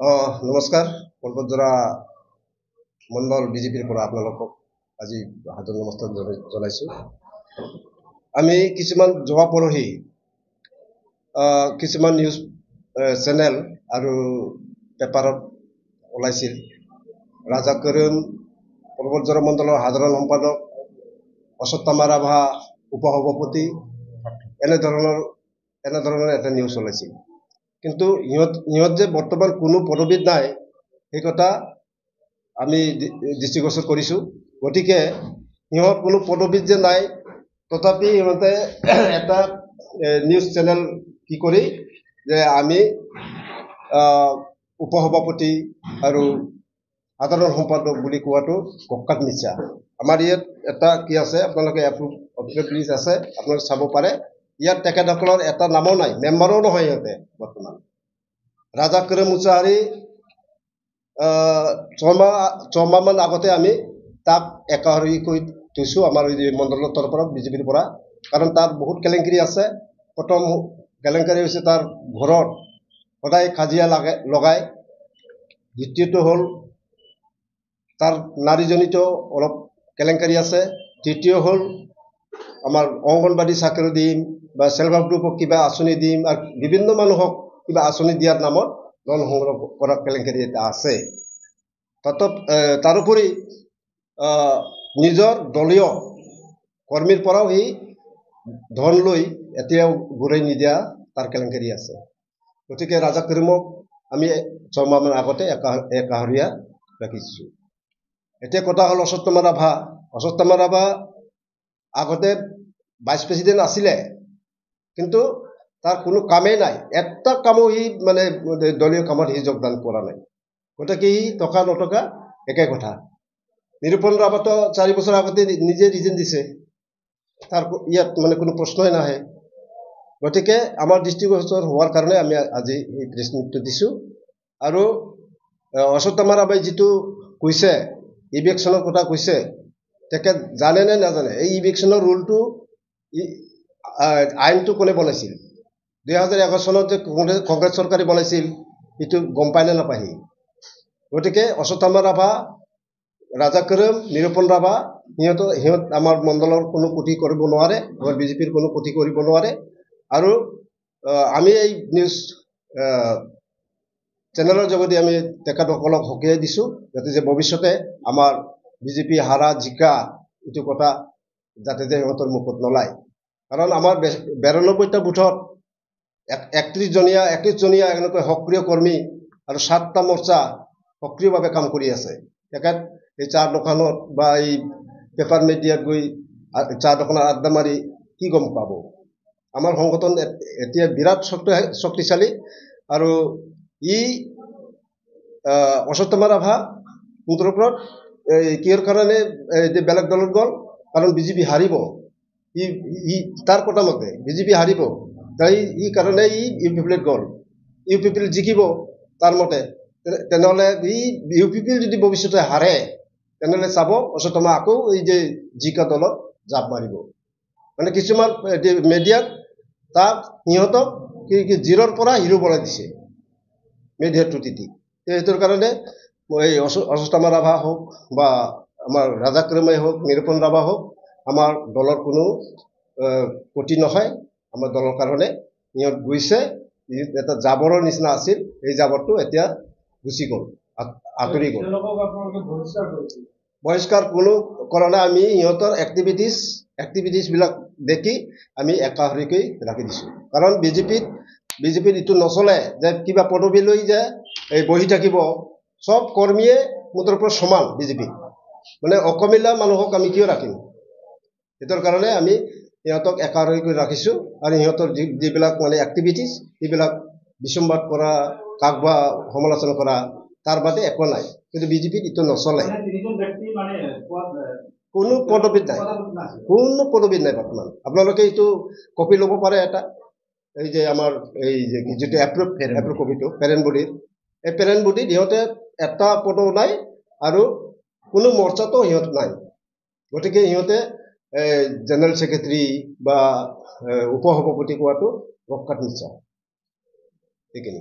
নমস্কাৰ পৰ্বতজৰা মণ্ডল বিজেপিৰ পৰা আপোনালোকক আজি হাজৰ নমস্কাৰ জনাইছোঁ। আমি কিছুমান যোৱা পৰহি কিছুমান নিউজ চেনেল আৰু পেপাৰত ওলাইছিল ৰাজা কৰিম পৰ্বতজৰা মণ্ডলৰ সাধাৰণ সম্পাদক অশ্বত্থামা ৰাভা উপসভাপতি এনেধৰণৰ এটা নিউজ ওলাইছিল। কিন্তু ইহঁত যে বৰ্তমান কোনো পদবীত নাই সেই কথা আমি দৃষ্টিগোচৰ কৰিছোঁ। গতিকে ইহঁত কোনো পদবীত যে নাই তথাপি ইহঁতে এটা নিউজ চেনেল কি কৰি যে আমি উপসভাপতি আৰু সাধাৰণ সম্পাদক বুলি কোৱাটো কক্কাত মিছা। আমাৰ ইয়াত এটা কি আছে, আপোনালোকে প্লিজ আছে, আপোনালোকে চাব পাৰে। ইয়াত তেখেতসকলৰ এটা নামো নাই, মেম্বাৰো নহয় ইহঁতে। বৰ্তমান ৰাজা কৰিম মুছাহাৰী ছমাহমান আগতে আমি তাক একাহৰি কৰি থৈছোঁ আমাৰ মণ্ডলৰ তৰফৰ বিজেপিৰ পৰা। কাৰণ তাৰ বহুত কেলেংকাৰী আছে। প্ৰথম কেলেংকাৰী হৈছে তাৰ ঘৰত সদায় কাজিয়া লগায়। দ্বিতীয়টো হ'ল তাৰ নাৰীজনিত অলপ কেলেংকাৰী আছে। তৃতীয় হ'ল আমাৰ অংগনবাদী চাকৰি দিম বা চেল্ফ হেল্প গ্ৰুপক কিবা আঁচনি দিম আৰু বিভিন্ন মানুহক কিবা আঁচনি দিয়াৰ নামত ধন সংগ্ৰহ কৰা কেলেংকাৰী এটা আছে। তাৰোপৰি নিজৰ দলীয় কৰ্মীৰ পৰাও সি ধন লৈ এতিয়াও ঘূৰাই নিদিয়া তাৰ কেলেংকাৰী আছে। গতিকে ৰাজা কৰিমক আমি 6 মাহমান আগতে একাহৰীয়া ৰাখিছোঁ। এতিয়া কথা হ'ল অশ্বত্থামা ৰাভা আগতে ভাইচ প্ৰেচিডেণ্ট আছিলে, কিন্তু তাৰ কোনো কামেই নাই। এটা কামো সি মানে দলীয় কামত সি যোগদান কৰা নাই। গতিকে সি টকা নটকা একে কথা। নিৰূপণ ৰাভাতো 4 বছৰ আগতে নিজে ৰিজাইন দিছে, তাৰ ইয়াত মানে কোনো প্ৰশ্নই নাহে। গতিকে আমাৰ দৃষ্টিগোচৰ হোৱাৰ কাৰণে আমি আজি এই প্ৰেছ মিটটো দিছোঁ। আৰু অশ্বত্থামা ৰাভাই যিটো কৈছে ইভিকশ্যনৰ কথা কৈছে, তেখেত জানে নে নাজানে এই ইভিকশ্যনৰ ৰুলটো আইনটো কোনে বনাইছিল? 2011 চনত যে কংগ্ৰেছ চৰকাৰে বনাইছিল, এইটো গম পায় নে নাপায় সি? গতিকে অশ্বত্থামা ৰাভা, ৰাজা কৰিম, নিৰূপণ ৰাভা সিহঁত আমাৰ মণ্ডলৰ কোনো ক্ষতি কৰিব নোৱাৰে, আমাৰ বিজেপিৰ কোনো ক্ষতি কৰিব নোৱাৰে। আৰু আমি এই নিউজ চেনেলৰ যোগেদি আমি তেখেতসকলক সকীয়াই দিছোঁ যাতে যে ভৱিষ্যতে আমাৰ বিজেপি হাৰা জিকা এইটো কথা যাতে যে সিহঁতৰ মুখত নোলায়। কাৰণ আমাৰ 92টা বুথত 31জনীয়া এনেকৈ সক্ৰিয় কৰ্মী আৰু 7টা মৰ্চা সক্ৰিয়ভাৱে কাম কৰি আছে। তেখেত এই চাহ দোকানত বা এই পেপাৰ মিডিয়াত গৈ চাহ দোকানত আড্ডা মাৰি কি গম পাব? আমাৰ সংগঠন এতিয়া বিৰাট শক্তিশালী। আৰু অশ্বত্থামা ৰাভা মুঠৰ ওপৰত কিহৰ কাৰণে বেলেগ দলত গ'ল? কাৰণ বিজেপি হাৰিব। তাৰ কথা মতে বিজেপি হাৰিব, তাই ই কাৰণে ইউ পি পিত গ'ল। ইউ পি পিত জিকিব তাৰ মতে। তেনেহ'লে ইউ পি পিৰ যদি ভৱিষ্যতে হাৰে, তেনেহ'লে চাব অশ্বত্থামা আকৌ এই যে জিকা দলত জাপ মাৰিব। মানে কিছুমান মিডিয়াত তাক সিহঁতক জিৰৰ পৰা হিৰো বনাই দিছে মিডিয়াৰ টুটিটি। সেইটোৰ কাৰণে এই অশ্বত্থামা ৰাভা হওক বা আমাৰ ৰাজা কৰিমেই হওক, নিৰূপণ ৰাভা হওক, আমাৰ দলৰ কোনো ক্ষতি নহয়। আমাৰ দলৰ কাৰণে সিহঁত গৈছে, এটা জাবৰৰ নিচিনা আছিল, এই জাবৰটো এতিয়া গুচি গ'ল, আঁতৰি গ'ল। বহিষ্কাৰ কোনো কৰা নাই। আমি সিহঁতৰ এক্টিভিটিছ বিলাক দেখি আমি একাহৰীকৈ ৰাখি দিছোঁ। কাৰণ বিজেপিত এইটো নচলে যে কিবা পদবী লৈ যে এই বহি থাকিব। চব কৰ্মীয়ে মুঠৰ ওপৰত সমান বিজেপিত। মানে অকমিলা মানুহক আমি কিয় ৰাখিম? সেইটোৰ কাৰণে আমি সিহঁতক একাহৰী কৰি ৰাখিছোঁ। আৰু সিহঁতৰ যিবিলাক মানে এক্টিভিটিছ সেইবিলাক বিসম্বাদ কৰা, কাক বা সমালোচনা কৰা, তাৰ বাদে একো নাই। কিন্তু বিজেপিত এইটো নচলে। কোনো পদবীত নাই বৰ্তমান। আপোনালোকে এইটো কপি ল'ব পাৰে এটা, এই যে আমাৰ এই যে যিটো এপ্ৰুভ কপিটো পেৰেণ্ট বডিৰ, এই পেৰেণ্ট বডিত সিহঁতে এটা পদো নাই আৰু কোনো মৰ্চাতো সিহঁত নাই। গতিকে সিহঁতে জেনেৰেল ছেক্ৰেটাৰী বা উপসভাপতি কোৱাটো কক্কাত মিছা। এইখিনি।